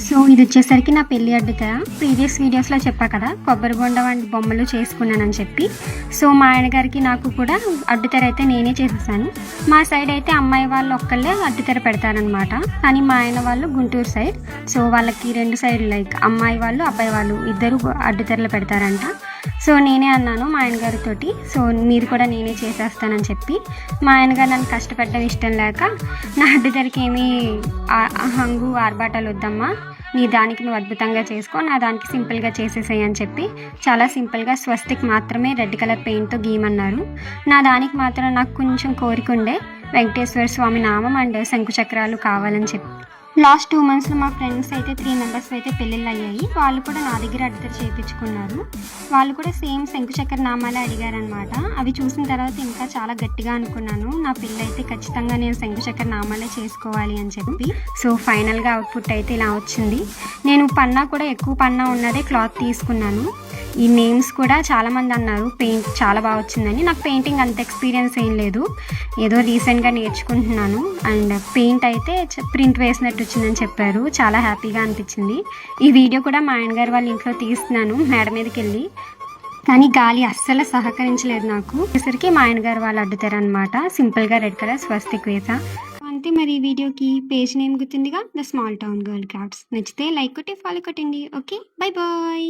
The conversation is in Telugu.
సో ఇది వచ్చేసరికి నా పెళ్లి అడ్డుతెర. ప్రీవియస్ వీడియోస్లో చెప్పా కదా కొబ్బరి బొండం అండ్ బొమ్మలు చేసుకున్నానని చెప్పి. సో మా ఆయన గారికి నాకు కూడా అడ్డుతెర అయితే నేనే చేసేసాను. మా సైడ్ అయితే అమ్మాయి వాళ్ళు ఒక్కళ్ళే అడ్డుతెర పెడతారనమాట, కానీ మా ఆయన వాళ్ళు గుంటూరు సైడ్. సో వాళ్ళకి రెండు సైడ్ లైక్ అమ్మాయి వాళ్ళు అబ్బాయి వాళ్ళు ఇద్దరు అడ్డుతెరలు పెడతారంట. సో నేనే అన్నాను మా ఆయన గారితోటి, సో మీరు కూడా నేనే చేసేస్తానని చెప్పి. మా ఆయన గారు నన్ను కష్టపడడం ఇష్టం లేక, నా అడ్డుతెరకి ఏమీ హంగు ఆర్భాటాలు వద్దమ్మా, నీ దానికి నువ్వు అద్భుతంగా చేసుకో, నా దానికి సింపుల్గా చేసేసాయి అని చెప్పి చాలా సింపుల్గా స్వస్తిక్ మాత్రమే రెడ్ కలర్ పెయింట్తో గీయమన్నారు. నా దానికి మాత్రం నాకు కొంచెం కోరిక ఉండే వెంకటేశ్వర స్వామి నామం అండ్ శంకుచక్రాలు కావాలని చెప్పి. లాస్ట్ 2 monthsలో మా ఫ్రెండ్స్ అయితే 3 members అయితే పెళ్ళిళ్ళు అయ్యాయి. వాళ్ళు కూడా నా దగ్గర అడ్డుతెర చేయించుకున్నారు. వాళ్ళు కూడా సేమ్ శంకుచక్ర నామాలే అడిగారనమాట. అవి చూసిన తర్వాత ఇంకా చాలా గట్టిగా అనుకున్నాను, నా పెళ్ళి అయితే ఖచ్చితంగా నేను శంకుచక్ర నామాలే చేసుకోవాలి అని చెప్పి. సో ఫైనల్గా అవుట్పుట్ అయితే ఇలా వచ్చింది. నేను పన్నా కూడా ఎక్కువ పన్నా ఉన్నదే క్లాత్ తీసుకున్నాను. ఈ నేమ్స్ కూడా చాలామంది అన్నారు పెయింట్ చాలా బాగా వచ్చిందని. నాకు పెయింటింగ్ అంత ఎక్స్పీరియన్స్ ఏం లేదు, ఏదో రీసెంట్గా నేర్చుకుంటున్నాను. అండ్ పెయింట్ అయితే ప్రింట్ వేసినట్టు వచ్చిందని చెప్పారు. చాలా హ్యాపీగా అనిపించింది. ఈ వీడియో కూడా మా ఆయన గారు వాళ్ళ ఇంట్లో తీస్తున్నాను మేడ మీదకి వెళ్ళి, కానీ గాలి అస్సలు సహకరించలేదు నాకు. వచ్చేసరికి మా ఆయన గారు వాళ్ళు అడ్డుతారు అనమాట. సింపుల్గా రెడ్ కలర్ స్వస్తిక్ వేసా అంతే. మరి ఈ వీడియోకి పేజ్ నేమ్ గుర్తుందిగా, the small town girl crafts. నచ్చితే లైక్ కొట్టి ఫాలో కొట్టండి. Okay, bye bye.